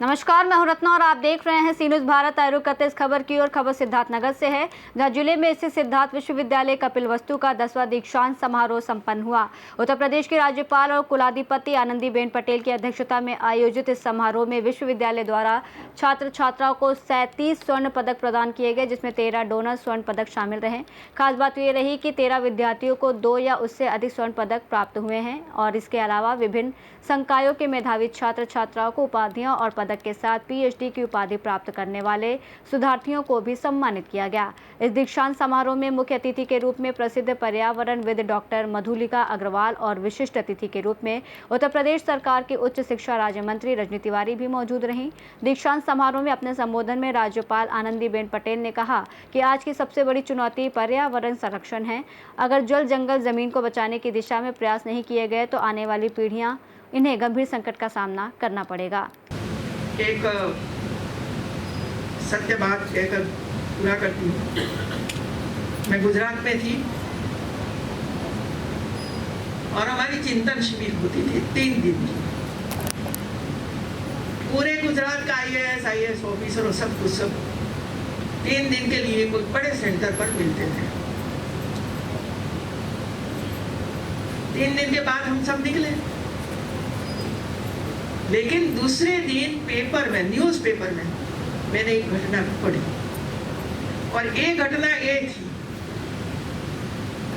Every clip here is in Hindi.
नमस्कार, मैं हूं रत्ना और आप देख रहे हैं सी न्यूज़ भारत। आयोग करते इस खबर की और खबर सिद्धार्थनगर से है, जहां जिले में स्थित सिद्धार्थ विश्वविद्यालय कपिलवस्तु का 10वां दीक्षांत समारोह संपन्न हुआ। उत्तर प्रदेश की राज्यपाल और कुलाधिपति आनंदीबेन पटेल की अध्यक्षता में आयोजित इस समारोह में विश्वविद्यालय द्वारा छात्र छात्राओं को 37 स्वर्ण पदक प्रदान किए गए, जिसमें 13 डोनर स्वर्ण पदक शामिल रहे। खास बात ये रही कि 13 विद्यार्थियों को 2 या उससे अधिक स्वर्ण पदक प्राप्त हुए हैं और इसके अलावा विभिन्न संकायों के मेधावी छात्र छात्राओं को उपाधियां और पदक के साथ PhD की उपाधि प्राप्त करने वाले शोधार्थियों को भी सम्मानित किया गया। इस दीक्षांत समारोह में मुख्य अतिथि के रूप में प्रसिद्ध पर्यावरणविद डॉक्टर मधुलिका अग्रवाल और विशिष्ट अतिथि के रूप में उत्तर प्रदेश सरकार की उच्च शिक्षा राज्य मंत्री रजनी तिवारी भी मौजूद रहीं। दीक्षांत समारोह में अपने संबोधन में राज्यपाल आनंदीबेन पटेल ने कहा कि आज की सबसे बड़ी चुनौती पर्यावरण संरक्षण है। अगर जल जंगल जमीन को बचाने की दिशा में प्रयास नहीं किए गए तो आने वाली पीढ़ियां इन्हें गंभीर संकट का सामना करना पड़ेगा। एक सत्य बात कहकर पूरा करती हूँ। मैं गुजरात में थी और हमारी चिंतन शिविर होती थी 3 दिन की। पूरे गुजरात का IAS ऑफिसर और सब 3 दिन के लिए कोई बड़े सेंटर पर मिलते थे। 3 दिन के बाद हम सब निकले, लेकिन दूसरे दिन पेपर में, न्यूज़पेपर में मैंने एक घटना पढ़ी और ये घटना ये थी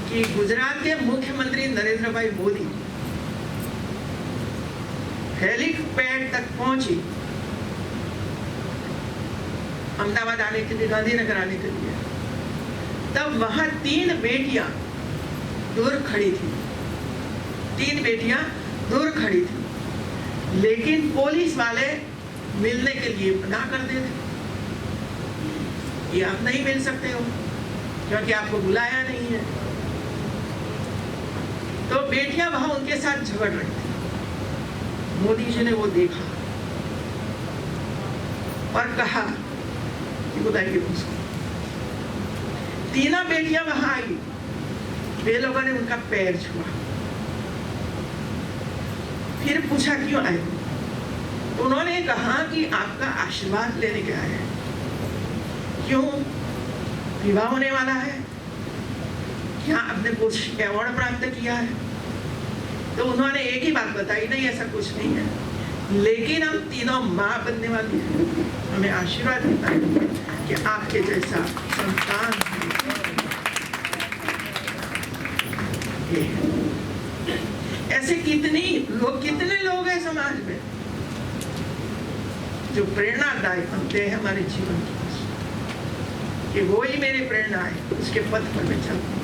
कि गुजरात के मुख्यमंत्री नरेंद्र भाई मोदी हेलीपैड तक पहुंची अहमदाबाद आने के लिए, गांधीनगर आने के लिए। तब वहां 3 बेटियां दूर खड़ी थी, 3 बेटियां दूर खड़ी थी, लेकिन पुलिस वाले मिलने के लिए मना कर देते। ये आप नहीं मिल सकते हो क्योंकि आपको बुलाया नहीं है। तो बेटियां वहां उनके साथ झगड़ रही थी। मोदी जी ने वो देखा और कहा कि बुलाइए उसको। 3 बेटियां वहां आई, वे लोगों ने उनका पैर छुआ, फिर पूछा क्यों आए। तो उन्होंने कहा कि आपका आशीर्वाद लेने के आए हैं। क्यों? विवाह होने वाला है, क्या आपने कुछ अवार्ड प्राप्त किया है? तो उन्होंने एक ही बात बताई, नहीं ऐसा कुछ नहीं है, लेकिन हम तीनों माँ बनने वाली हैं। हमें आशीर्वाद देता है कि आपके जैसा संतान ऐसे कितने लोग हैं समाज में जो प्रेरणादायक बनते हैं हमारे जीवन की, कि वो ही मेरी प्रेरणा है, उसके पथ पर मैं चलती हूँ।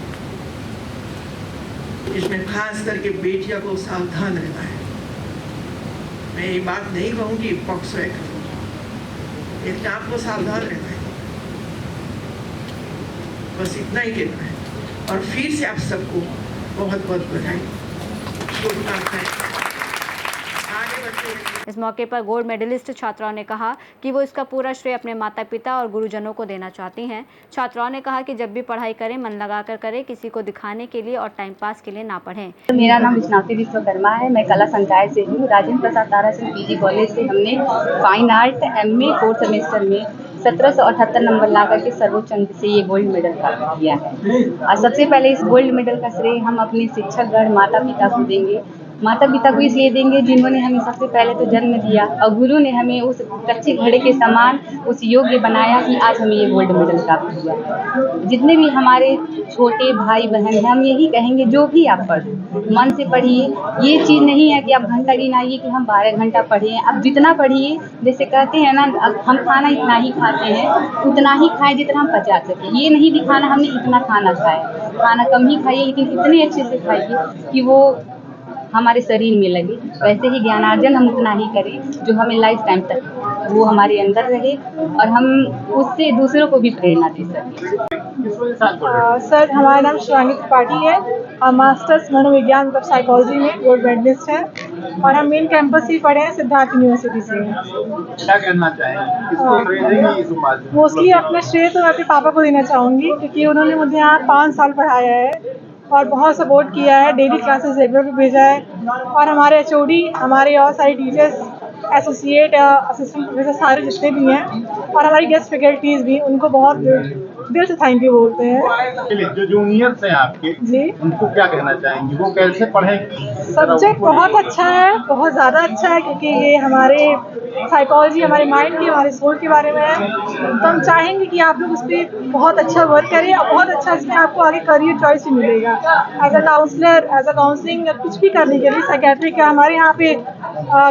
इसमें खास करके बेटियों को सावधान रहना है। मैं ये बात नहीं कहूँगी पॉक्सो एक्ट, लेकिन आपको सावधान रहना है, बस इतना ही कहना है। और फिर से आप सबको बहुत बहुत बधाई। इस मौके पर गोल्ड मेडलिस्ट छात्राओं ने कहा कि वो इसका पूरा श्रेय अपने माता पिता और गुरुजनों को देना चाहती हैं। छात्राओं ने कहा कि जब भी पढ़ाई करें मन लगाकर करें, किसी को दिखाने के लिए और टाइम पास के लिए ना पढ़ें। मेरा नाम विष्णावती विश्वकर्मा है, मैं कला संकाय से हूँ। राजेंद्र प्रसाद ताराचंद PG कॉलेज से हमने fine art MA 4th semester में 1778 नंबर ला करके सर्वोच्च अंक से ये गोल्ड मेडल प्राप्त किया है। और सबसे पहले इस गोल्ड मेडल का श्रेय हम अपने शिक्षकगण माता पिता को देंगे। माता पिता को इसलिए देंगे जिन्होंने हमें सबसे पहले तो जन्म दिया और गुरु ने हमें उस कच्चे घड़े के समान उस योग्य बनाया कि आज हमें ये गोल्ड मेडल प्राप्त हुआ। जितने भी हमारे छोटे भाई बहन हैं, हम यही कहेंगे जो भी आप पढ़ो मन से पढ़िए। ये चीज़ नहीं है कि आप घंटा गिनाइए कि हम 12 घंटा पढ़िए। आप जितना पढ़िए, जैसे कहते हैं ना, हम खाना इतना ही खाते हैं, उतना ही खाएं जितना हम पचा सकें। ये नहीं दिखाना हमने इतना खाना खाया, खाना कम ही खाइए लेकिन इतने अच्छे से खाइए कि वो हमारे शरीर में लगे। वैसे ही ज्ञानार्जन हम उतना ही करें जो हमें लाइफ टाइम तक वो हमारे अंदर रहे और हम उससे दूसरों को भी प्रेरणा दे सकें। सर, हमारा नाम शिवानी त्रिपाठी है। हम मास्टर्स मनोविज्ञान और साइकोलॉजी में गोल्ड मेडलिस्ट हैं और हम मेन कैंपस ही पढ़े हैं सिद्धार्थ यूनिवर्सिटी से। क्या कहना चाहेंगे? मोस्टली अपना श्रेय तो मैं अपने पापा को देना चाहूँगी, क्योंकि उन्होंने मुझे यहाँ 5 साल पढ़ाया है और बहुत सपोर्ट किया है, डेली क्लासेस रेगुलर पे भेजा है। और हमारे एचओडी, हमारे और सारे टीचर्स, एसोसिएट, असिस्टेंट प्रोफेसर सारे जितने भी हैं, और हमारी गेस्ट फैकल्टीज भी, उनको बहुत दिल से थैंक यू बोलते हैं। जो जूनियर्स हैं आपके जी, उनको क्या कहना चाहेंगे, वो कैसे पढ़ेंगे? सब्जेक्ट बहुत अच्छा है, बहुत ज़्यादा अच्छा है, क्योंकि ये हमारे साइकोलॉजी, हमारे माइंड की, हमारे सोल के बारे में है। तो हम चाहेंगे कि आप लोग उस पर बहुत अच्छा वर्क करें और बहुत अच्छा इसमें आपको आगे करियर चॉइस भी मिलेगा। As a counsellor, as a counselling, कुछ भी करने के लिए साइकेट्रिक का हमारे यहाँ पे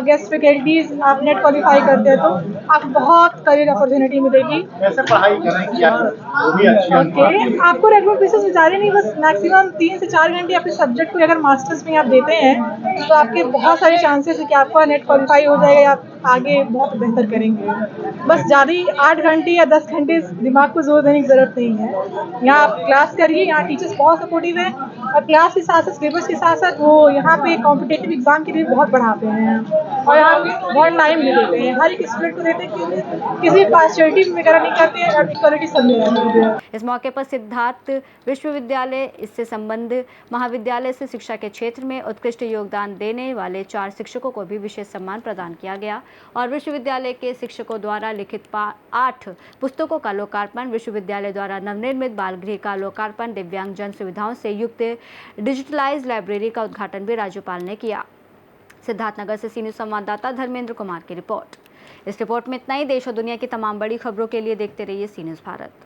गेस्ट फैकल्टीज, आप नेट क्वालिफाई करते हैं तो आपको बहुत करियर अपॉर्चुनिटी मिलेगी। कैसे पढ़ाई करें कि आप वो भी अच्छे ओके, आपको रेगुलर बेसिस में जाने नहीं, बस मैक्सिमम 3 से 4 घंटे अपने सब्जेक्ट को अगर मास्टर्स में आप देते हैं तो आपके बहुत सारे चांसेस है कि आपका नेट क्वालिफाई हो जाएगा या आप आगे बहुत बेहतर करेंगे। बस ज़्यादा ही 8 घंटे या 10 घंटे दिमाग को जोर देने की ज़रूरत नहीं है। यहाँ आप क्लास करिए, यहाँ टीचर्स बहुत सपोर्टिव हैं, और क्लास के साथ साथ सिलेबस के साथ साथ वो यहाँ पे कॉम्पिटेटिव एग्जाम के लिए बहुत बढ़ाते हैं, और यहाँ पे बहुत टाइम भी देते हैं, हर एक स्टूडेंट को देते हैं, किसी पार्शियलिटी वगैरह नहीं करते हैं, और इक्वालिटी सब में रहती है। इस मौके पर सिद्धार्थ विश्वविद्यालय, इससे संबद्ध महाविद्यालय से शिक्षा के क्षेत्र में उत्कृष्ट योगदान देने वाले 4 शिक्षकों को भी विशेष सम्मान प्रदान किया गया और विश्वविद्यालय के शिक्षकों द्वारा लिखित 8 पुस्तकों का लोकार्पण, विश्वविद्यालय द्वारा नवनिर्मित बालगृह का लोकार्पण, दिव्यांगजन सुविधाओं से युक्त डिजिटलाइज लाइब्रेरी का उद्घाटन भी राज्यपाल ने किया। सिद्धार्थनगर से सी न्यूज़ संवाददाता धर्मेंद्र कुमार की रिपोर्ट। इस रिपोर्ट में इतना ही। देश और दुनिया की तमाम बड़ी खबरों के लिए देखते रहिए सी न्यूज़ भारत।